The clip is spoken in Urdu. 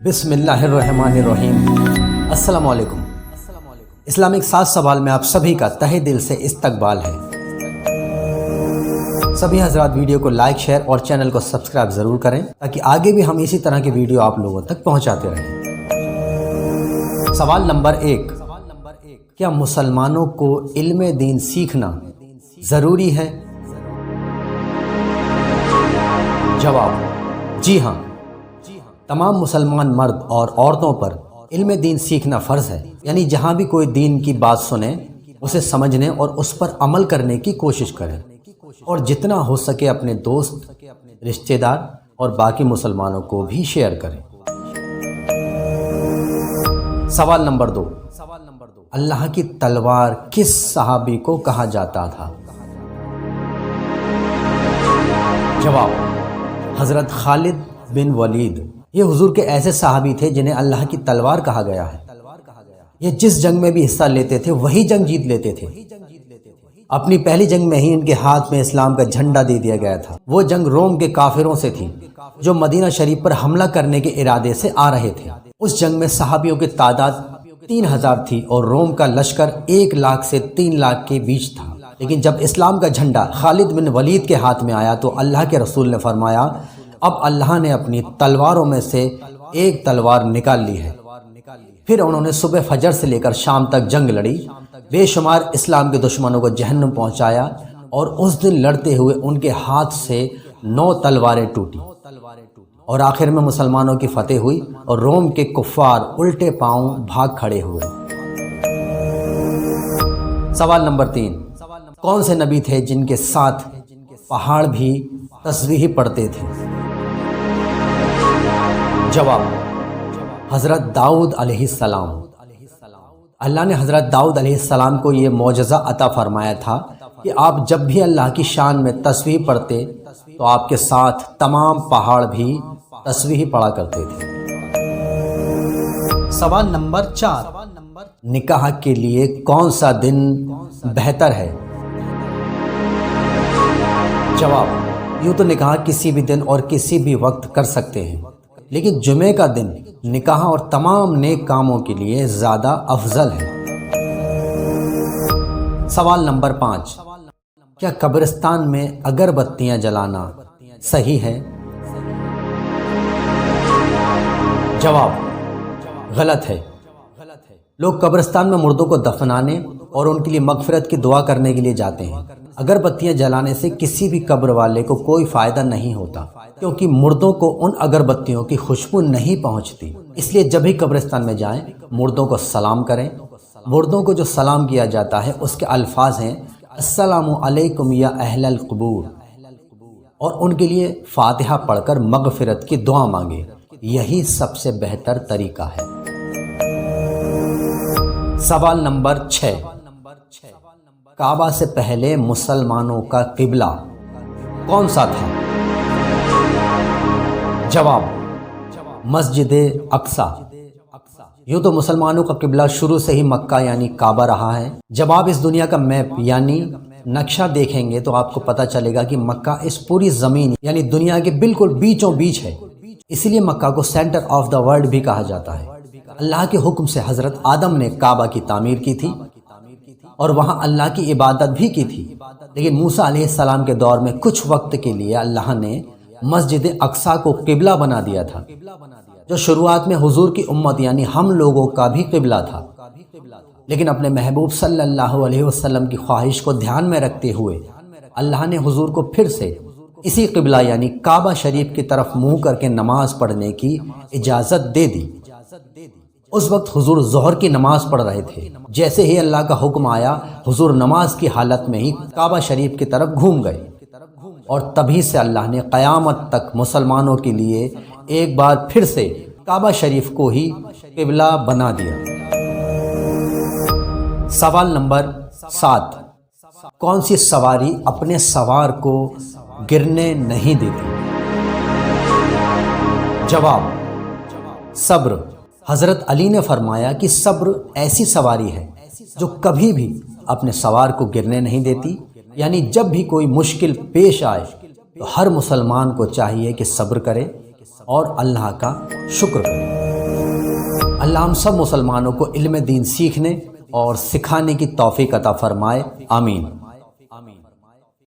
بسم اللہ الرحمن الرحیم۔ السلام علیکم۔ اسلامک 7 سوال میں آپ سبھی کا تہہ دل سے استقبال ہے۔ سبھی حضرات ویڈیو کو لائک، شیئر اور چینل کو سبسکرائب ضرور کریں تاکہ آگے بھی ہم اسی طرح کی ویڈیو آپ لوگوں تک پہنچاتے رہیں۔ سوال نمبر 1، کیا مسلمانوں کو علم دین سیکھنا ضروری ہے؟ جواب، جی ہاں، تمام مسلمان مرد اور عورتوں پر علم دین سیکھنا فرض ہے، یعنی جہاں بھی کوئی دین کی بات سنیں اسے سمجھنے اور اس پر عمل کرنے کی کوشش کریں، اور جتنا ہو سکے اپنے دوست، رشتہ دار اور باقی مسلمانوں کو بھی شیئر کریں۔ سوال نمبر 2، اللہ کی تلوار کس صحابی کو کہا جاتا تھا؟ جواب، حضرت خالد بن ولید۔ یہ حضور کے ایسے صحابی تھے جنہیں اللہ کی تلوار کہا گیا ہے۔ یہ جس جنگ میں بھی حصہ لیتے تھے وہی جنگ جیت لیتے تھے۔ اپنی پہلی جنگ میں ہی ان کے ہاتھ میں اسلام کا جھنڈا دے دیا گیا تھا۔ وہ جنگ روم کے کافروں سے تھی جو مدینہ شریف پر حملہ کرنے کے ارادے سے آ رہے تھے۔ اس جنگ میں صحابیوں کی تعداد 3000 تھی اور روم کا لشکر 1 لاکھ سے 3 لاکھ کے بیچ تھا۔ لیکن جب اسلام کا جھنڈا خالد بن ولید کے ہاتھ میں آیا تو اللہ کے رسول نے فرمایا، اب اللہ نے اپنی تلواروں میں سے ایک تلوار نکال لی ہے۔ پھر انہوں نے صبح فجر سے لے کر شام تک جنگ لڑی، بے شمار اسلام کے دشمنوں کو جہنم پہنچایا، اور اس دن لڑتے ہوئے ان کے ہاتھ سے 9 تلواریں ٹوٹی، اور آخر میں مسلمانوں کی فتح ہوئی اور روم کے کفار الٹے پاؤں بھاگ کھڑے ہوئے۔ سوال نمبر 3، کون سے نبی تھے جن کے ساتھ پہاڑ بھی تسبیح پڑھتے تھے؟ جواب، حضرت داؤد علیہ السلام۔ اللہ نے حضرت داؤد علیہ السلام کو یہ معجزہ عطا فرمایا تھا کہ آپ جب بھی اللہ کی شان میں تسبیح پڑھتے تو آپ کے ساتھ تمام پہاڑ بھی تسبیح پڑھا کرتے تھے۔ سوال نمبر 4، نکاح کے لیے کون سا دن بہتر ہے؟ جواب، یوں تو نکاح کسی بھی دن اور کسی بھی وقت کر سکتے ہیں، لیکن جمعے کا دن نکاح اور تمام نیک کاموں کے لیے زیادہ افضل ہے۔ سوال نمبر 5، کیا قبرستان میں اگربتیاں جلانا صحیح ہے؟ جواب، غلط ہے۔ لوگ قبرستان میں مردوں کو دفنانے اور ان کے لیے مغفرت کی دعا کرنے کے لیے جاتے ہیں۔ اگربتیاں جلانے سے کسی بھی قبر والے کو کوئی فائدہ نہیں ہوتا، کیونکہ مردوں کو ان اگربتیوں کی خوشبو نہیں پہنچتی۔ اس لیے جب بھی قبرستان میں جائیں مردوں کو سلام کریں۔ مردوں کو جو سلام کیا جاتا ہے اس کے الفاظ ہیں، السلام علیکم یا اہل القبور، اور ان کے لیے فاتحہ پڑھ کر مغفرت کی دعا مانگے۔ یہی سب سے بہتر طریقہ ہے۔ سوال نمبر 6، کعبہ سے پہلے مسلمانوں کا قبلہ کون سا تھا؟ جواب، مسجد اقصی۔ یوں تو مسلمانوں کا قبلہ شروع سے ہی مکہ یعنی کعبہ رہا ہے۔ جب آپ اس دنیا کا میپ یعنی نقشہ دیکھیں گے تو آپ کو پتہ چلے گا کہ مکہ اس پوری زمین یعنی دنیا کے بالکل بیچوں بیچ ہے، اسی لیے مکہ کو سینٹر آف دا ورلڈ بھی کہا جاتا ہے۔ اللہ کے حکم سے حضرت آدم نے کعبہ کی تعمیر کی تھی اور وہاں اللہ کی عبادت بھی کی تھی، لیکن موسیٰ علیہ السلام کے دور میں کچھ وقت کے لیے اللہ نے مسجد اقصی کو قبلہ بنا دیا تھا، جو شروعات میں حضور کی امت یعنی ہم لوگوں کا بھی قبلہ تھا، لیکن اپنے محبوب صلی اللہ علیہ وسلم کی خواہش کو دھیان میں رکھتے ہوئے اللہ نے حضور کو پھر سے اسی قبلہ یعنی کعبہ شریف کی طرف منہ کر کے نماز پڑھنے کی اجازت دے دی۔ اس وقت حضور ظہر کی نماز پڑھ رہے تھے۔ جیسے ہی اللہ کا حکم آیا حضور نماز کی حالت میں ہی کعبہ شریف کی طرف گھوم گئے، اور تبھی سے اللہ نے قیامت تک مسلمانوں کے لیے ایک بار پھر سے کعبہ شریف کو ہی قبلہ بنا دیا۔ سوال نمبر 7، کون سی سواری اپنے سوار کو گرنے نہیں دیتی؟ جواب، صبر۔ حضرت علی نے فرمایا کہ صبر ایسی سواری ہے جو کبھی بھی اپنے سوار کو گرنے نہیں دیتی، یعنی جب بھی کوئی مشکل پیش آئے تو ہر مسلمان کو چاہیے کہ صبر کرے اور اللہ کا شکر کرے۔ اللہ ہم سب مسلمانوں کو علم دین سیکھنے اور سکھانے کی توفیق عطا فرمائے، آمین۔